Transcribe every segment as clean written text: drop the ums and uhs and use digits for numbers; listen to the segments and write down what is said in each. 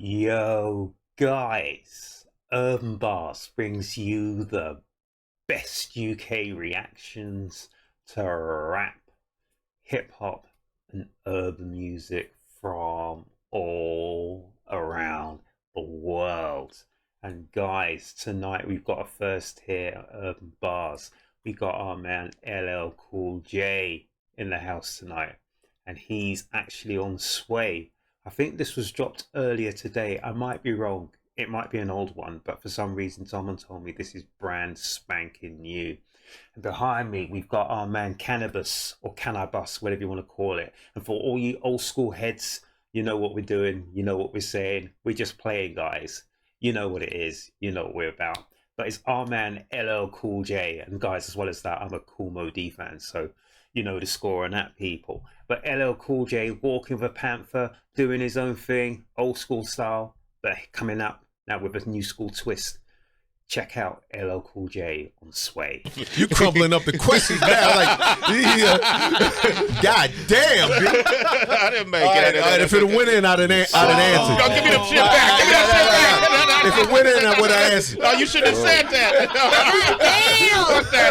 Yo, guys, Urb'n Barz brings you the best UK reactions to rap, hip hop, and urban music from all around the world. And guys, tonight we've got a first here at Urb'n Barz. We got our man LL Cool J in the house tonight, and he's actually on Sway. I think this was dropped earlier today. I might be wrong. It might be an old one, but for some reason someone told me this is brand spanking new. And behind me, we've got our man Cannabis, or Cannabis, whatever you want to call it. And for all you old school heads, you know what we're doing. You know what we're saying. We're just playing, guys. You know what it is. You know what we're about. But it's our man LL Cool J. And guys, as well as that, I'm a Cool Mo D fan. So you know the score on that, people. But LL Cool J walking with a panther, doing his own thing, old school style, but coming up now with a new school twist. Check out LL Cool J on Sway. You crumbling up the questions now, like, yeah. God damn, dude. I didn't make it. All right, if it went in, I'd have answered. Yo, give me the shit back. Give me that shit back. If it went in, I would have answered. No, you shouldn't have said that. Damn! Fuck that,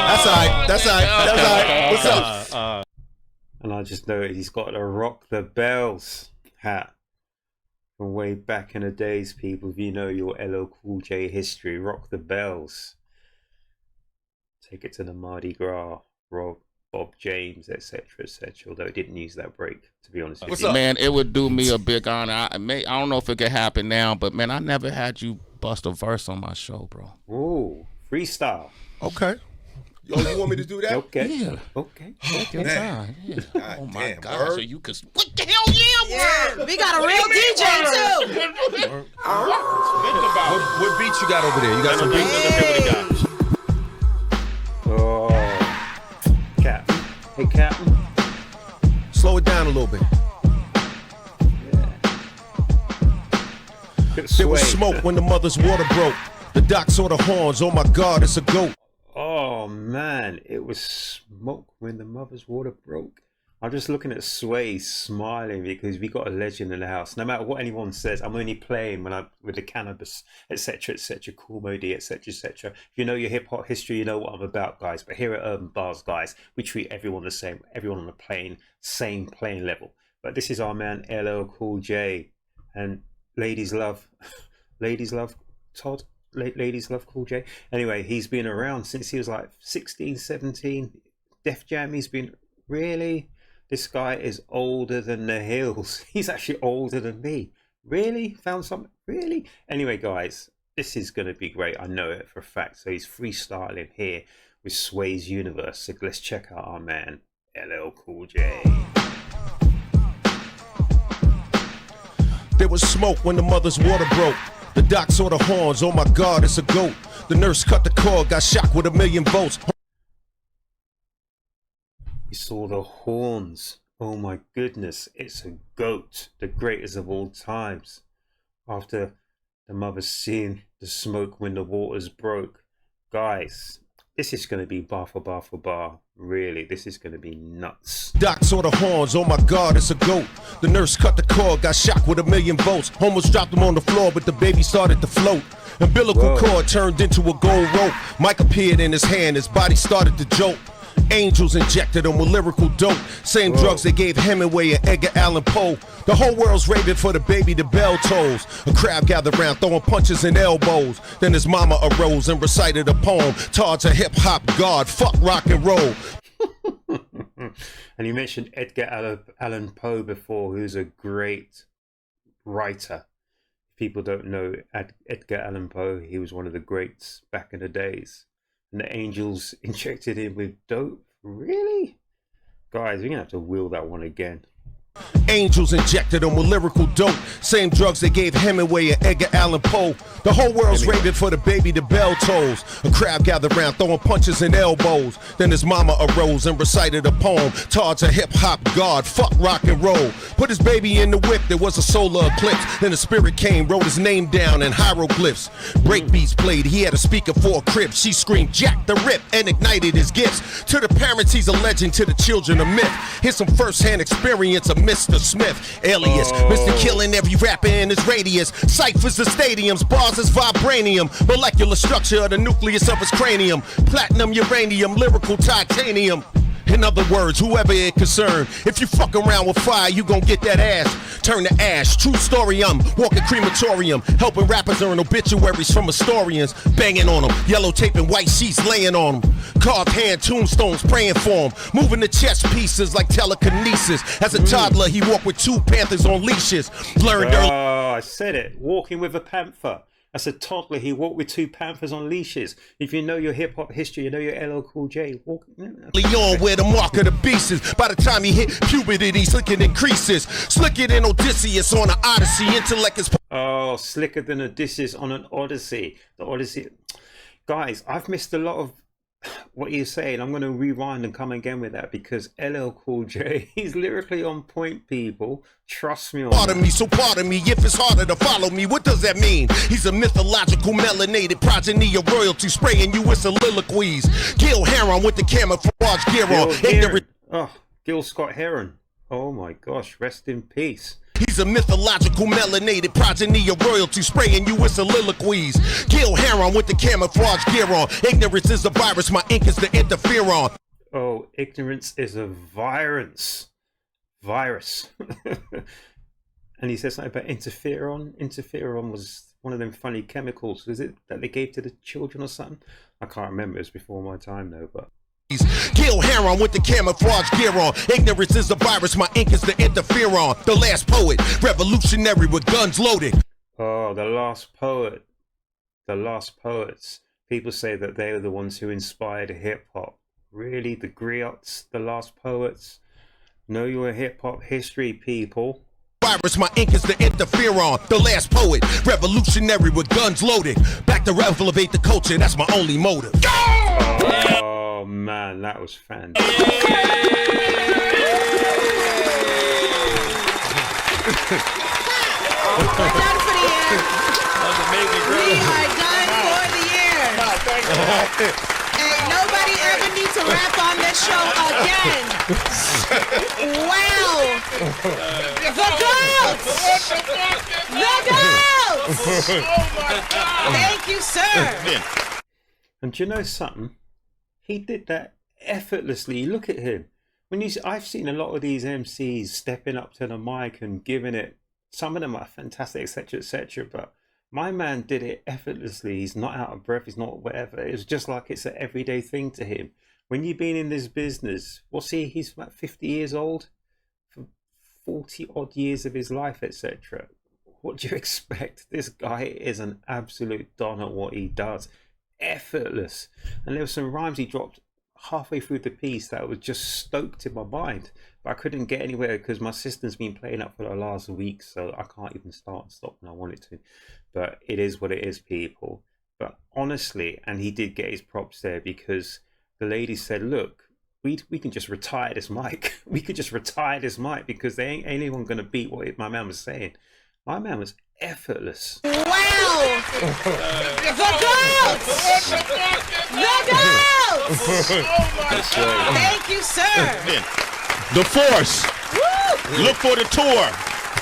That's all right. That's all right. That's all right. What's up? And I just noticed he's got the Rock the Bells hat from way back in the days, people. If you know your LL Cool J history, Rock the Bells. Take it to the Mardi Gras, Bob James, etc., etc. Although it didn't use that break, to be honest with you. Man, it would do me a big honor. I don't know if it could happen now, but man, I never had you bust a verse on my show, bro. Ooh, freestyle. Okay. Yo, you want me to do that? Okay. Yeah. Okay. Good time. Yeah. God Oh my damn, God! word. So you could. What the hell? Yeah, word. We got a real DJ too. What beats you got over there? You got some beats? Oh, Captain. Hey, Captain. Slow it down a little bit. There was smoke when the mother's water broke. The doc saw the horns. Oh my God, it's a goat. Oh man, it was smoke when the mother's water broke. I'm just looking at Sway smiling because we got a legend in the house. No matter what anyone says, I'm only playing when I'm with the Cannabis, etc., etc., Cool Modi, etc., etc. If you know your hip hop history, you know what I'm about, guys. But here at Urb'n Barz, guys, we treat everyone the same, everyone on the same playing level. But this is our man LL Cool J, and ladies love Todd. Ladies love Cool J. Anyway, he's been around since he was like 16, 17. Def Jam, he's been, really? This guy is older than the hills. He's actually older than me. Really? Found something? Really? Anyway, guys, this is going to be great. I know it for a fact. So he's freestyling here with Sway's Universe. So let's check out our man, LL Cool J. There was smoke when the mother's water broke. The doc saw the horns. Oh my God, it's a goat. The nurse cut the cord, got shocked with 1,000,000 volts. You saw the horns. Oh my goodness, it's a goat, the greatest of all times. After the mother seeing the smoke when the waters broke. Guys, this is going to be bar for bar for bar. Really, this is going to be nuts. Doc saw the horns. Oh my God, it's a goat. The nurse cut the cord, got shocked with 1,000,000 volts. Homeless dropped him on the floor, but the baby started to float. Umbilical cord turned into a gold rope. Mike appeared in his hand, his body started to jolt. Angels injected him with lyrical dope. Same drugs they gave Hemingway and Edgar Allan Poe. The whole world's raving for the baby, the bell tolls. A crowd gathered around throwing punches and elbows. Then his mama arose and recited a poem. Todd's a hip-hop god, fuck rock and roll. And you mentioned Edgar Allan Poe before, who's a great writer. If people don't know Edgar Allan Poe, he was one of the greats back in the days. And the angels injected him with dope. Really? Guys, we're going to have to wheel that one again. Angels injected him with lyrical dope. Same drugs they gave Hemingway and Edgar Allan Poe. The whole world's raving for the baby, the bell tolls. A crowd gathered round throwing punches and elbows. Then his mama arose and recited a poem. Todd's a hip-hop god, fuck rock and roll. Put his baby in the whip, there was a solar eclipse. Then the spirit came, wrote his name down in hieroglyphs. Breakbeats played, he had a speaker for a crib. She screamed, Jack the Rip, and ignited his gifts. To the parents, he's a legend, to the children, a myth. Here's some first-hand experience of Mr. Smith, alias Mr. Killing every rapper in his radius. Ciphers the stadiums, bars is vibranium. Molecular structure of the nucleus of his cranium. Platinum, uranium, lyrical titanium. In other words, whoever it concerned, if you fuck around with fire, you gon' get that ass turn to ash. True story, I'm walking crematorium, helping rappers earn obituaries from historians, banging on them, yellow tape and white sheets laying on them, carved hand tombstones praying for them, moving the chess pieces like telekinesis. As a toddler, he walked with 2 panthers on leashes. Learned early. Oh, I said it. Walking with a panther. As a toddler, he walked with 2 panthers on leashes. If you know your hip-hop history, you know your LL Cool J. On where the mark of the beast is. By the time he hit puberty, slicker than creases. Slicker than Odysseus on an Odyssey. Intellect is... Oh, slicker than Odysseus on an Odyssey. The Odyssey. Guys, I've missed a lot of what you're saying. I'm going to rewind and come again with that because LL Cool J, he's lyrically on point, people. Trust me on Pardon me, so pardon me if it's harder to follow me. What does that mean? He's a mythological melanated progeny of royalty, spraying you with soliloquies. Gil Heron with the camouflage gear on. Oh, Gil Scott Heron. Oh my gosh, rest in peace. He's a mythological melanated progeny of royalty, spraying you with soliloquies. Gil Heron with the camouflage gear on. Ignorance is a virus, my ink is the interferon. Oh, ignorance is a virus. And he says something about interferon. Interferon was one of them funny chemicals, was it, that they gave to the children or something? I can't remember, it was before my time though, but... Gil Heron with the camouflage gear on. Ignorance is a virus, my ink is the interferon. The last poet, revolutionary with guns loaded. Oh, the last poet. The last poets. People say that they are the ones who inspired hip-hop. Really? The griots, the last poets? Know your hip-hop history, people. Virus, my ink is the interferon. The last poet, revolutionary with guns loaded. Back to elevate the culture, that's my only motive. Oh man, that was fantastic. We're done for the year. That was amazing, bro. We are done for the year. Thank you. And nobody ever needs to rap on this show again. Wow. The goats. The goats. Oh my God. Thank you, sir. And do you know something? He did that effortlessly. Look at him. I've seen a lot of these MCs stepping up to the mic and giving it. Some of them are fantastic, etc., etc. But my man did it effortlessly. He's not out of breath. He's not whatever. It's just like it's an everyday thing to him. When you've been in this business, he's about 50 years old, for 40 odd years of his life, etc. What do you expect? This guy is an absolute don at what he does. Effortless. And there were some rhymes he dropped halfway through the piece that was just stoked in my mind, but I couldn't get anywhere because my system's been playing up for the last week, so I can't even start and stop when I wanted to. But it is what it is, people. But honestly, and he did get his props there, because the lady said, look, we can just retire this mic. We could just retire this mic because there ain't anyone going to beat what my man was saying. My man was effortless. Wow! The goats! The goats! Thank you, sir. The Force. Woo! Look for the tour.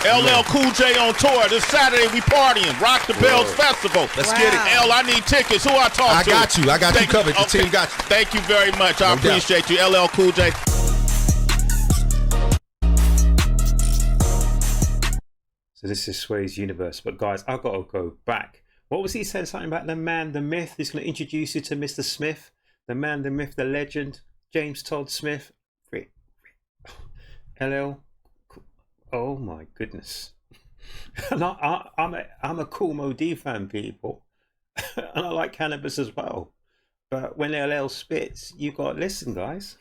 LL Cool J on tour. This Saturday we partying. Rock the Bells Festival. Let's get it. L, I need tickets. Who I talk I to? got you. I got you covered. The team got you. Thank you very much. I No doubt. appreciate you. LL Cool J. So this is Sway's universe. But guys, I've got to go back. What was he saying? Something about the man, the myth. He's going to introduce you to Mr. Smith. The man, the myth, the legend. James Todd Smith. LL. Oh my goodness. And I'm a Cool Mo D fan, people. And I like cannabis as well. But when LL spits, you got to listen, guys.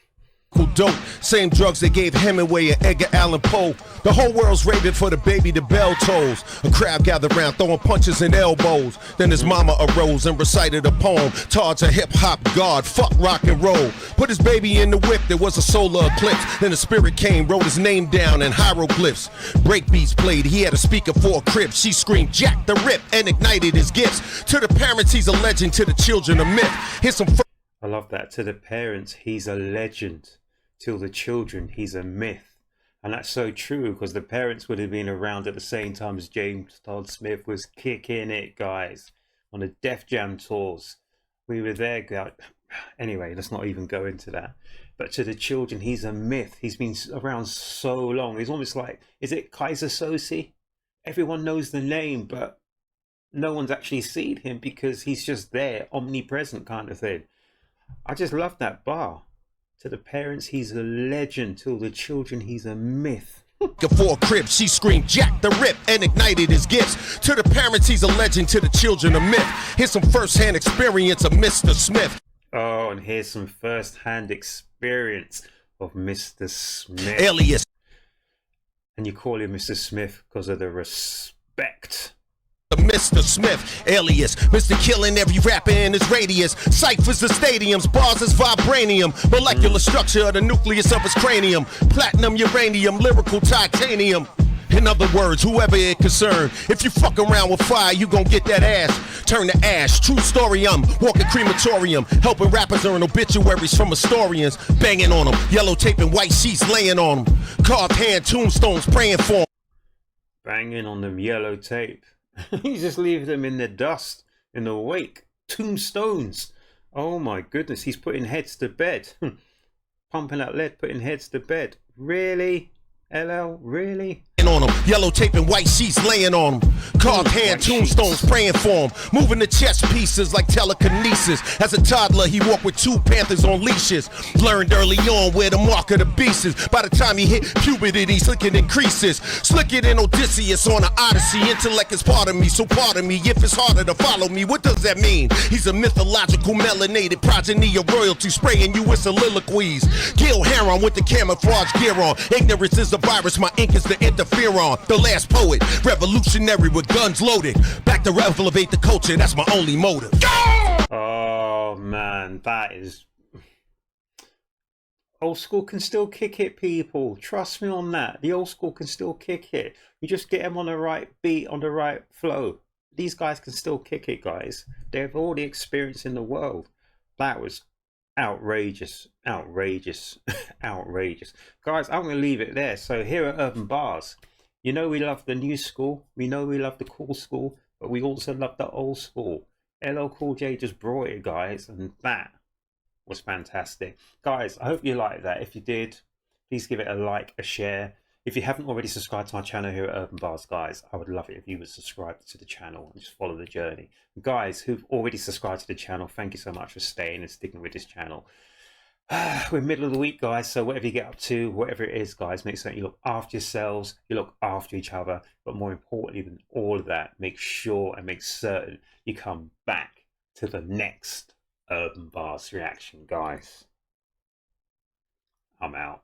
Dope, same drugs they gave Hemingway and Edgar Allan Poe. The whole world's raving for the baby, the bell tolls. A crowd gathered round throwing punches and elbows. Then his mama arose and recited a poem. Todd's a hip-hop god, fuck rock and roll. Put his baby in the whip, there was a solar eclipse. Then the spirit came, wrote his name down in hieroglyphs. Breakbeats played, he had a speaker for a crib. She screamed, Jack the Rip, and ignited his gifts. To the parents, he's a legend, to the children, a myth. Here's some I love that. To the parents, he's a legend. Till the children, he's a myth. And that's so true, because the parents would have been around at the same time as James Todd Smith was kicking it, guys, on the Def Jam tours. We were there. Anyway, let's not even go into that. But to the children, he's a myth. He's been around so long. He's almost like, is it Kaiser Soze? Everyone knows the name, but no one's actually seen him because he's just there, omnipresent kind of thing. I just love that bar. To the parents, he's a legend. Till the children, he's a myth. For a crib, she screamed Jack the Rip and ignited his gifts. To the parents, he's a legend. To the children, a myth. Here's some first-hand experience of Mr. Smith. Oh, and here's some first-hand experience of Mr. Smith. Alias. And you call him Mr. Smith because of the respect. Mr. Smith, alias Mr. Killing every rapper in his radius. Ciphers the stadiums, bars is vibranium. Molecular structure of the nucleus of his cranium. Platinum, uranium, lyrical titanium. In other words, whoever it concerned, if you fuck around with fire, you gon' get that ass turn to ash. True story, I'm walking crematorium, helping rappers earn obituaries from historians. Banging on them, yellow tape and white sheets laying on them. Carved hand tombstones praying for them. Banging on them yellow tape. You just leave them in the dust, in the wake. Tombstones. Oh my goodness, he's putting heads to bed. Pumping that lead, putting heads to bed. Really? LL, really? On them, yellow tape and white sheets laying on them. Carved hand tombstones praying for him. Moving the chess pieces like telekinesis. As a toddler, he walked with two panthers on leashes. Learned early on where the mark of the beast is. By the time he hit puberty, slicking increases. Slicker than Odysseus on an Odyssey. Intellect is part of me, so pardon me if it's harder to follow me. What does that mean? He's a mythological melanated progeny of royalty, spraying you with soliloquies. Gil Heron with the camouflage gear on. Ignorance is the virus, my ink is the interferon. The last poet, revolutionary with guns loaded. Back to elevate the culture, that's my only motive. Oh man, that is... Old school can still kick it, people. Trust me on that. The old school can still kick it. You just get them on the right beat, on the right flow. These guys can still kick it, guys. They have all the experience in the world. That was outrageous, outrageous, outrageous. Guys, I'm going to leave it there. So here at Urb'n Barz, you know we love the new school. We know we love the cool school. But we also love the old school. LL Cool J just brought it, guys. And that was fantastic. Guys, I hope you liked that. If you did, please give it a like, a share. If you haven't already subscribed to my channel here at Urb'n Barz, guys, I would love it if you would subscribe to the channel and just follow the journey. Guys who've already subscribed to the channel, thank you so much for staying and sticking with this channel. We're middle of the week, guys, so whatever you get up to, whatever it is, guys, make certain you look after yourselves, you look after each other, but more importantly than all of that, make sure and make certain you come back to the next Urb'n Barz reaction, guys. I'm out.